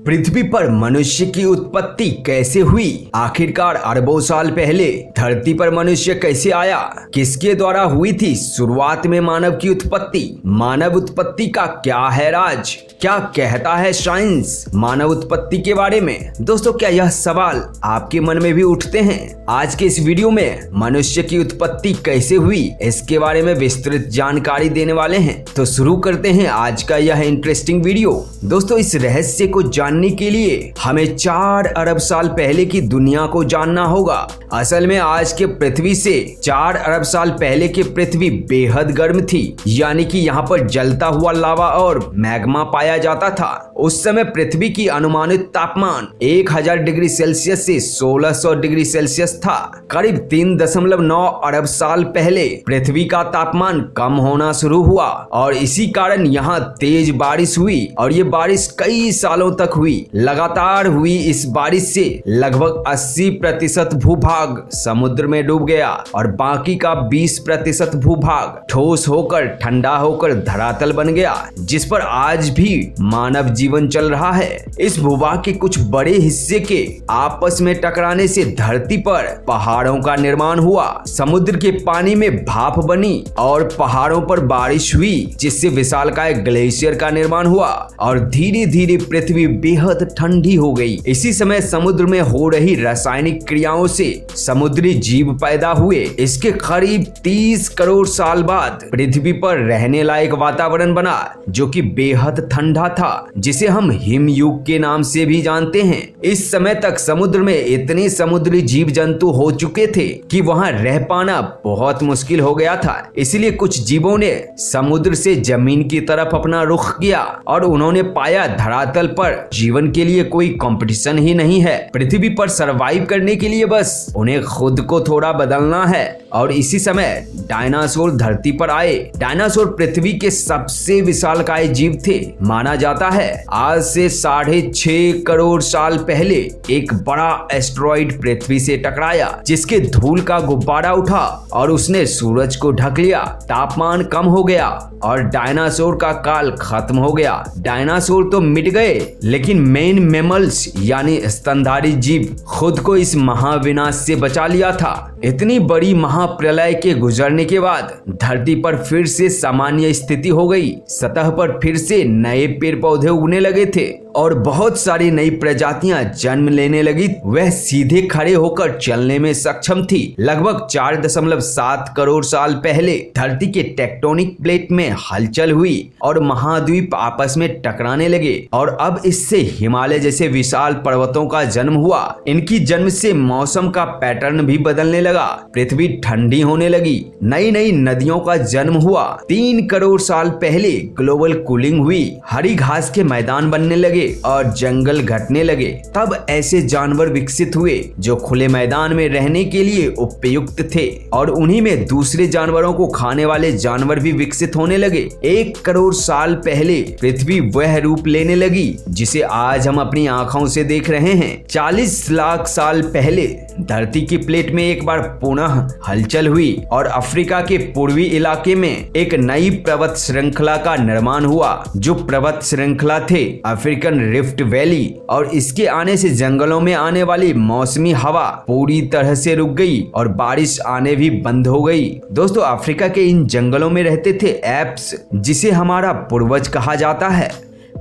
पृथ्वी पर मनुष्य की उत्पत्ति कैसे हुई? आखिरकार अरबों साल पहले धरती पर मनुष्य कैसे आया? किसके द्वारा हुई थी शुरुआत में मानव की उत्पत्ति? मानव उत्पत्ति का क्या है राज? क्या कहता है साइंस मानव उत्पत्ति के बारे में? दोस्तों, क्या यह सवाल आपके मन में भी उठते हैं? आज के इस वीडियो में मनुष्य की उत्पत्ति कैसे हुई इसके बारे में विस्तृत जानकारी देने वाले हैं। तो शुरू करते हैं आज का यह इंटरेस्टिंग वीडियो। दोस्तों, इस रहस्य को जानने के लिए हमें 4 अरब साल पहले की दुनिया को जानना होगा। असल में आज के पृथ्वी से 4 अरब साल पहले की पृथ्वी बेहद गर्म थी, यानी कि यहाँ पर जलता हुआ लावा और मैग्मा पाया जाता था। उस समय पृथ्वी की अनुमानित तापमान 1000 डिग्री सेल्सियस से 1600 डिग्री सेल्सियस था। करीब 3.9 अरब साल पहले पृथ्वी का तापमान कम होना शुरू हुआ और इसी कारण यहाँ तेज बारिश हुई और ये बारिश कई सालों तक हुई। लगातार हुई इस बारिश से लगभग 80% भूभाग समुद्र में डूब गया और बाकी का 20% भूभाग ठोस होकर ठंडा होकर धरातल बन गया, जिस पर आज भी मानव जीवन चल रहा है। इस भूभाग के कुछ बड़े हिस्से के आपस में टकराने से धरती पर पहाड़ों का निर्माण हुआ। समुद्र के पानी में भाप बनी और पहाड़ों पर बारिश हुई, जिससे विशालकाय ग्लेशियर का निर्माण हुआ और धीरे धीरे पृथ्वी बेहद ठंडी हो गई। इसी समय समुद्र में हो रही रासायनिक क्रियाओं से समुद्री जीव पैदा हुए। इसके करीब 30 करोड़ साल बाद पृथ्वी पर रहने लायक वातावरण बना, जो कि बेहद ठंडा था, जिसे हम हिमयुग के नाम से भी जानते हैं। इस समय तक समुद्र में इतने समुद्री जीव जंतु हो चुके थे कि वहां रह पाना बहुत मुश्किल हो गया था। इसलिए कुछ जीवों ने समुद्र से जमीन की तरफ अपना रुख किया और उन्होंने पाया धरातल पर जीवन के लिए कोई कंपटीशन ही नहीं है। पृथ्वी पर सरवाइव करने के लिए बस उन्हें खुद को थोड़ा बदलना है। और इसी समय डायनासोर धरती पर आए। डायनासोर पृथ्वी के सबसे विशालकाय जीव थे। माना जाता है आज से 6.5 करोड़ साल पहले एक बड़ा एस्टेरॉइड पृथ्वी से टकराया, जिसके धूल का गुब्बारा उठा और उसने सूरज को ढक लिया। तापमान कम हो गया और डायनासोर का काल खत्म हो गया। डायनासोर तो मिट गए, लेकिन मेन मैमल्स यानी स्तनधारी जीव खुद को इस महाविनाश से बचा लिया था। इतनी बड़ी महाप्रलय के गुजरने के बाद धरती पर फिर से सामान्य स्थिति हो गई। सतह पर फिर से नए पेड़ पौधे उगने लगे थे और बहुत सारी नई प्रजातियां जन्म लेने लगी। वह सीधे खड़े होकर चलने में सक्षम थी। लगभग 4.7 करोड़ साल पहले धरती के टेक्टोनिक प्लेट में हलचल हुई और महाद्वीप आपस में टकराने लगे और अब इससे हिमालय जैसे विशाल पर्वतों का जन्म हुआ। इनकी जन्म से मौसम का पैटर्न भी बदलने लगा। पृथ्वी ठंडी होने लगी। नई नई नदियों का जन्म हुआ। 3 करोड़ साल पहले ग्लोबल कूलिंग हुई। हरी घास के मैदान बनने लगे और जंगल घटने लगे। तब ऐसे जानवर विकसित हुए जो खुले मैदान में रहने के लिए उपयुक्त थे और उन्हीं में दूसरे जानवरों को खाने वाले जानवर भी विकसित होने लगे। 1 करोड़ साल पहले पृथ्वी वह रूप लेने लगी जिसे आज हम अपनी आंखों से देख रहे हैं। 40 लाख साल पहले धरती की प्लेट में एक बार पुनः हलचल हुई और अफ्रीका के पूर्वी इलाके में एक नई पर्वत श्रृंखला का निर्माण हुआ। जो पर्वत श्रृंखला थे अफ्रीकन रिफ्ट वैली, और इसके आने से जंगलों में आने वाली मौसमी हवा पूरी तरह से रुक गई और बारिश आने भी बंद हो गई। दोस्तों, अफ्रीका के इन जंगलों में रहते थे एप्स, जिसे हमारा पूर्वज कहा जाता है।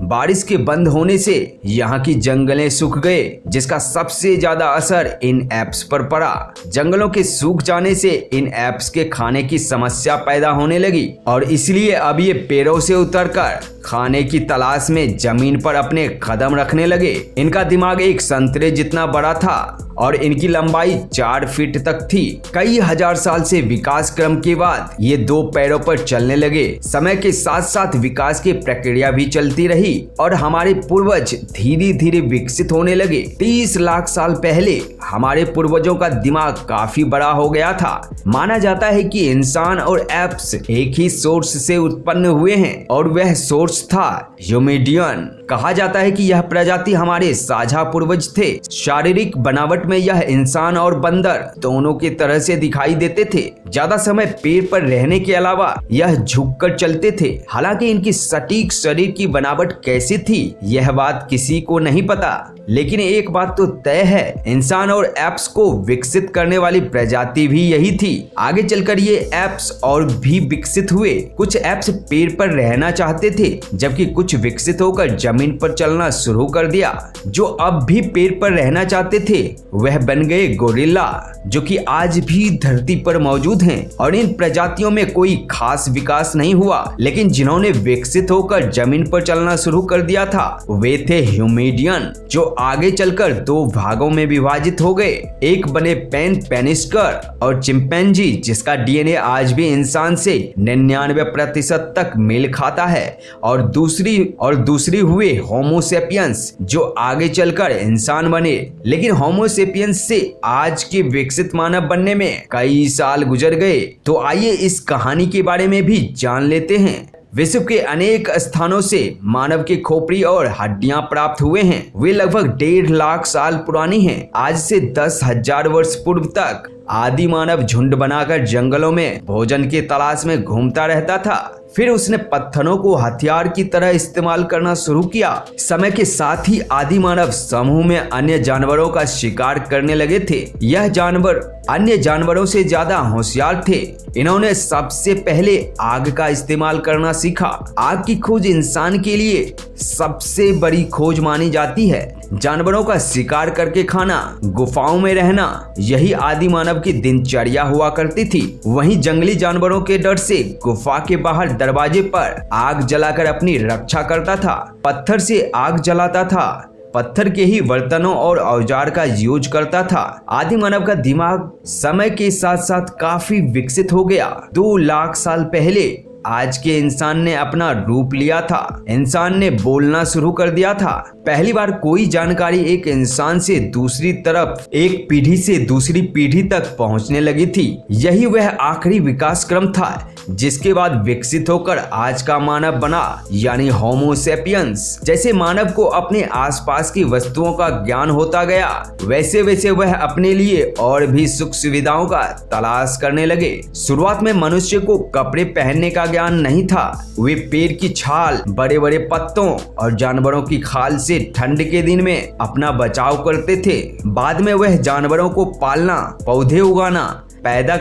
बारिश के बंद होने से यहाँ की जंगलें सूख गए, जिसका सबसे ज्यादा असर इन एप्स पर पड़ा। जंगलों के सूख जाने से इन एप्स के खाने की समस्या पैदा होने लगी और इसलिए अब ये पेड़ों से उतरकर खाने की तलाश में जमीन पर अपने कदम रखने लगे। इनका दिमाग एक संतरे जितना बड़ा था और इनकी लंबाई 4 फीट तक थी। कई हजार साल से विकास क्रम के बाद ये 2 पैरों पर चलने लगे। समय के साथ साथ विकास की प्रक्रिया भी चलती रही और हमारे पूर्वज धीरे धीरे विकसित होने लगे। 30 लाख साल पहले हमारे पूर्वजों का दिमाग काफी बड़ा हो गया था। माना जाता है कि इंसान और एप्स एक ही सोर्स से उत्पन्न हुए हैं और वह सोर्स था ह्यूमिडियन। कहा जाता है कि यह प्रजाति हमारे साझा पूर्वज थे। शारीरिक बनावट में यह इंसान और बंदर दोनों की तरह से दिखाई देते थे। ज्यादा समय पेड़ पर रहने के अलावा यह झुककर चलते थे। हालांकि इनकी सटीक शरीर की बनावट कैसी थी यह बात किसी को नहीं पता, लेकिन एक बात तो तय है, इंसान और एप्स को विकसित करने वाली प्रजाति भी यही थी। आगे चलकर ये एप्स और भी विकसित हुए। कुछ एप्स पेड़ पर रहना चाहते थे, जबकि कुछ विकसित होकर जमीन पर चलना शुरू कर दिया। जो अब भी पेड़ पर रहना चाहते थे वह बन गए गोरिल्ला, जो कि आज भी धरती पर मौजूद हैं। और इन प्रजातियों में कोई खास विकास नहीं हुआ, लेकिन जिन्होंने विकसित होकर जमीन पर चलना शुरू कर दिया था वे थे ह्यूमिडियन, जो आगे चलकर दो भागों में विभाजित हो गए। एक बने पेनिस्कर और चिंपैंजी, जिसका डीएनए आज भी इंसान से 99% तक मेल खाता है, और दूसरी हुए होमोसेपियंस, जो आगे चलकर इंसान बने। लेकिन होमोसेपियंस से आज के विकसित मानव बनने में कई साल गुजर गए। तो आइए इस कहानी के बारे में भी जान लेते हैं। विश्व के अनेक स्थानों से मानव के खोपड़ी और हड्डियां प्राप्त हुए हैं। वे लगभग 1.5 लाख साल पुरानी हैं। आज से 10,000 वर्ष पूर्व तक आदि मानव झुंड बनाकर जंगलों में भोजन की तलाश में घूमता रहता था। फिर उसने पत्थरों को हथियार की तरह इस्तेमाल करना शुरू किया। समय के साथ ही आदि मानव समूह में अन्य जानवरों का शिकार करने लगे थे। यह जानवर अन्य जानवरों से ज्यादा होशियार थे। इन्होंने सबसे पहले आग का इस्तेमाल करना सीखा। आग की खोज इंसान के लिए सबसे बड़ी खोज मानी जाती है। जानवरों का शिकार करके खाना, गुफाओं में रहना, यही आदि मानव की दिनचर्या हुआ करती थी। वहीं जंगली जानवरों के डर से गुफा के बाहर दरवाजे पर आग जलाकर अपनी रक्षा करता था। पत्थर से आग जलाता था, पत्थर के ही बर्तनों और औजार का यूज करता था। आदि मानव का दिमाग समय के साथ साथ काफी विकसित हो गया। 2 लाख साल पहले आज के इंसान ने अपना रूप लिया था। इंसान ने बोलना शुरू कर दिया था। पहली बार कोई जानकारी एक इंसान से दूसरी तरफ, एक पीढ़ी से दूसरी पीढ़ी तक पहुंचने लगी थी। यही वह आखिरी विकास क्रम था जिसके बाद विकसित होकर आज का मानव बना, यानी होमोसेपियंस। जैसे मानव को अपने आसपास की वस्तुओं का ज्ञान होता गया, वैसे वैसे वह अपने लिए और भी सुख सुविधाओं का तलाश करने लगे। शुरुआत में मनुष्य को कपड़े पहनने का ज्ञान नहीं था। वे पेड़ की छाल, बड़े बड़े पत्तों और जानवरों की खाल से ठंड के दिन में अपना बचाव करते थे। बाद में वह जानवरों को पालना, पौधे उगाना, पैदा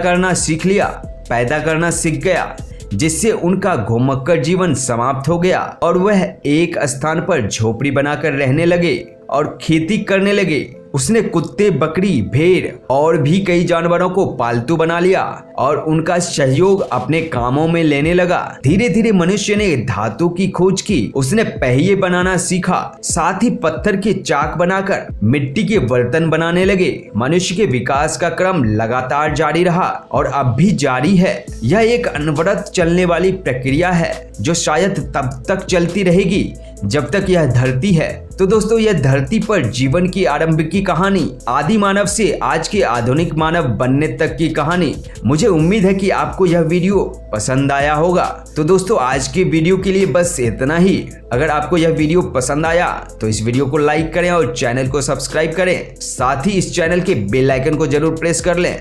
करना सीख गया, जिससे उनका घुमक्कड़ जीवन समाप्त हो गया और वह एक स्थान पर झोपड़ी बनाकर रहने लगे और खेती करने लगे। उसने कुत्ते, बकरी, भेड़ और भी कई जानवरों को पालतू बना लिया और उनका सहयोग अपने कामों में लेने लगा। धीरे धीरे मनुष्य ने धातु की खोज की। उसने पहिए बनाना सीखा, साथ ही पत्थर के चाक बनाकर मिट्टी के बर्तन बनाने लगे। मनुष्य के विकास का क्रम लगातार जारी रहा और अब भी जारी है। यह एक अनवरत चलने वाली प्रक्रिया है जो शायद तब तक चलती रहेगी जब तक यह धरती है। तो दोस्तों, यह धरती पर जीवन की आरंभ की कहानी, आदि मानव से आज के आधुनिक मानव बनने तक की कहानी। मुझे उम्मीद है कि आपको यह वीडियो पसंद आया होगा। तो दोस्तों, आज के वीडियो के लिए बस इतना ही। अगर आपको यह वीडियो पसंद आया तो इस वीडियो को लाइक करें और चैनल को सब्सक्राइब करें। साथ ही इस चैनल के बेल आइकन को जरूर प्रेस कर लें